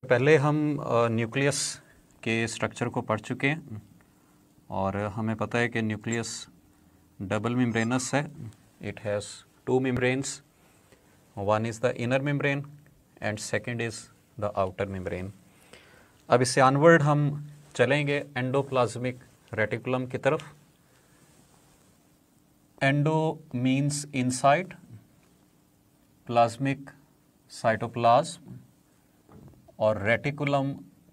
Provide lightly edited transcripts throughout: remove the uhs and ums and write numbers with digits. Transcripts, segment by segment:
पहले हम न्यूक्लियस के स्ट्रक्चर को पढ़ चुके हैं और हमें पता है कि न्यूक्लियस डबल मेम्ब्रेनस है. It has to membranes. One is the inner membrane and second is the outer membrane. अब इससे ऑनवर्ड हम चलेंगे एंडोप्लाज्मिक रेटिकुलम की तरफ. Endo means inside, plasmic cytoplasm, और रेटिकुलम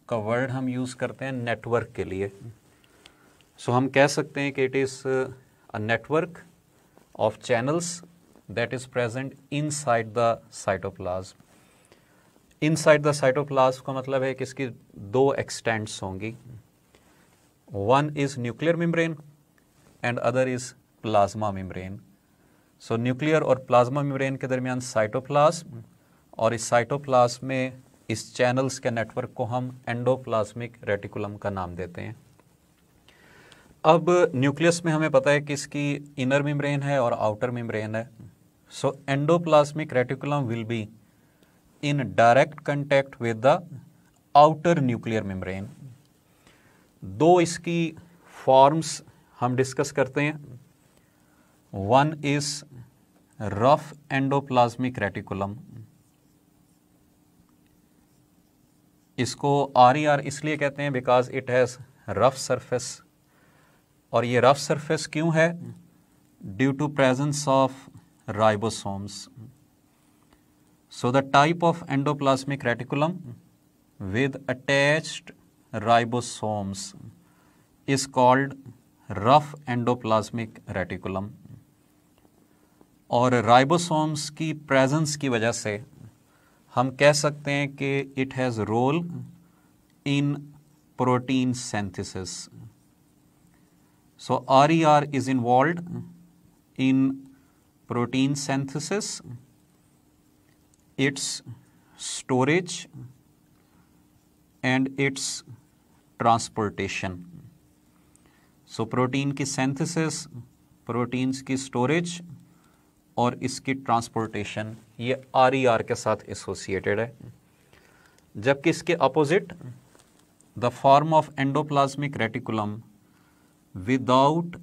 का वर्ड हम यूज़ करते हैं नेटवर्क के लिए. सो हम कह सकते हैं कि it is a network of channels that is present inside the cytoplasm. Inside the cytoplasm का मतलब है कि इसकी दो एक्सटेंट्स होंगी. One is nuclear membrane and other is plasma membrane. So nuclear और प्लाज्मा मेम्ब्रेन के दरमियान साइटोप्लाज्म, और इस साइटोप्लाज्म में इस चैनल्स के नेटवर्क को हम एंडोप्लाज्मिक रेटिकुलम का नाम देते हैं. अब न्यूक्लियस में हमें पता है कि इसकी इनर मेम्ब्रेन है और आउटर मेम्ब्रेन है. So endoplasmic reticulum will be in direct contact with the outer nuclear membrane. दो इसकी फॉर्म्स हम डिस्कस करते हैं. One is rough endoplasmic reticulum. इसको RER इसलिए कहते हैं because it has rough surface. और ये रफ सरफेस क्यों है? Due to presence of ribosomes. So the type of endoplasmic reticulum with attached ribosomes is called rough endoplasmic reticulum. और ribosomes की प्रेजेंस की वजह से हम कह सकते हैं कि it has role in protein synthesis. So RER is involved in protein synthesis, its storage and its transportation. So protein की सिंथेसिस, प्रोटीन्स की स्टोरेज और इसकी ट्रांसपोर्टेशन ये RER के साथ एसोसिएटेड है. जबकि इसके opposite the form of endoplasmic reticulum without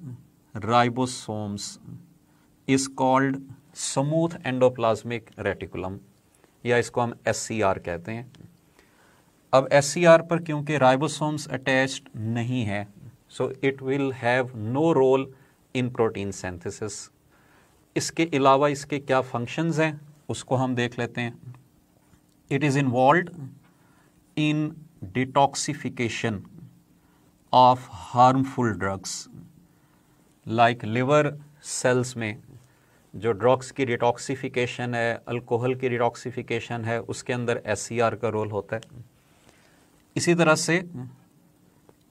ribosomes is called smooth endoplasmic reticulum, या इसको हम SCR कहते हैं. अब SCR पर क्योंकि राइबोसोम्स अटैच्ड नहीं है, so it will have no role in protein synthesis. इसके अलावा इसके क्या फंक्शंस हैं उसको हम देख लेते हैं. It is involved in detoxification of harmful drugs. Like liver cells में जो ड्रग्स की डिटॉक्सिफिकेशन है, अल्कोहल की डिटॉक्सिफिकेशन है, उसके अंदर SCR का रोल होता है. इसी तरह से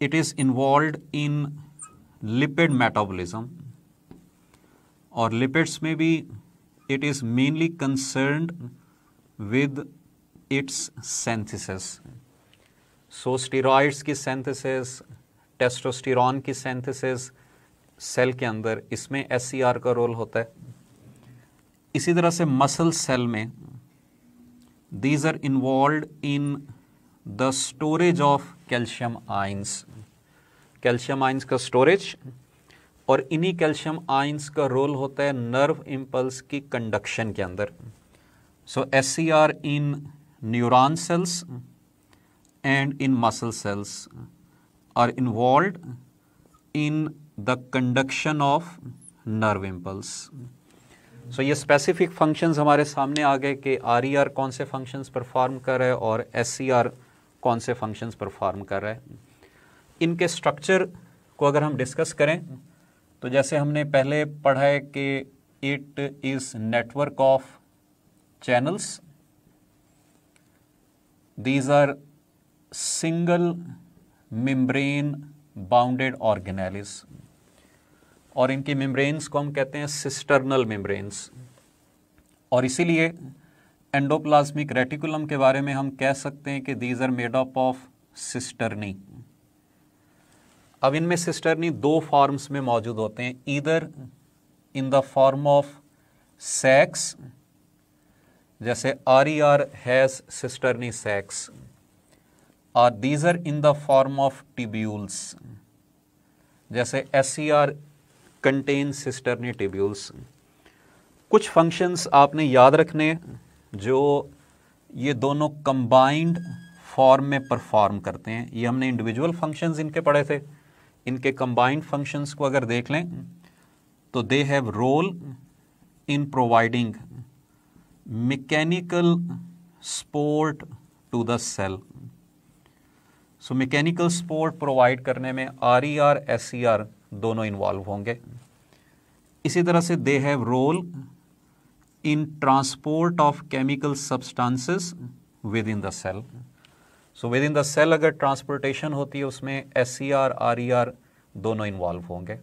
it is involved in lipid metabolism, और लिपिड्स में भी it is mainly concerned with its synthesis. So steroids की सिंथेसिस, टेस्टोस्टेरॉन की सिंथेसिस सेल के अंदर, इसमें SCR का रोल होता है. इसी तरह से मसल सेल में these are involved in the storage of calcium ions. Calcium ions का स्टोरेज, और इन्हीं कैल्शियम आयंस का रोल होता है नर्व इम्पल्स की कंडक्शन के अंदर. So SCR in neuron cells and in muscle cells are involved in the conduction of nerve impulse. So ये स्पेसिफिक फंक्शंस हमारे सामने आ गए कि RER कौन से फंक्शंस परफॉर्म कर रहा है और SCR कौन से फंक्शंस परफॉर्म कर रहा है. इनके स्ट्रक्चर को अगर हम डिस्कस करें तो जैसे हमने पहले पढ़ा है कि it is network of channels. These are single membrane bounded organelles, और इनकी मेम्ब्रेन्स को हम कहते हैं सिस्टर्नल मेम्ब्रेन्स. और इसीलिए एंडोप्लाज्मिक रेटिकुलम के बारे में हम कह सकते हैं कि these are made up of cisternae. अब इनमें सिस्टर्नी दो फॉर्म्स में मौजूद होते हैं, either in the form of sacs, जैसे RER हैज़ सिस्टर्नी सैक्स, और these are in the form of tubules, जैसे SCR कंटेन सिस्टर्नी ट्यूब्यूल्स। कुछ फंक्शंस आपने याद रखने जो ये दोनों कंबाइंड फॉर्म में परफॉर्म करते हैं। ये हमने इंडिविजुअल फंक्शंस इनके पढ़े थे, इनके कंबाइंड फंक्शंस को अगर देख लें तो they have role in providing mechanical support to the cell. So mechanical support provide करने में RER SCR दोनों इन्वॉल्व होंगे। इसी तरह से they have role in transport of chemical substances within the cell. So within the cell अगर transportation होती है उसमें SCR RER दोनों इन्वॉल्व होंगे।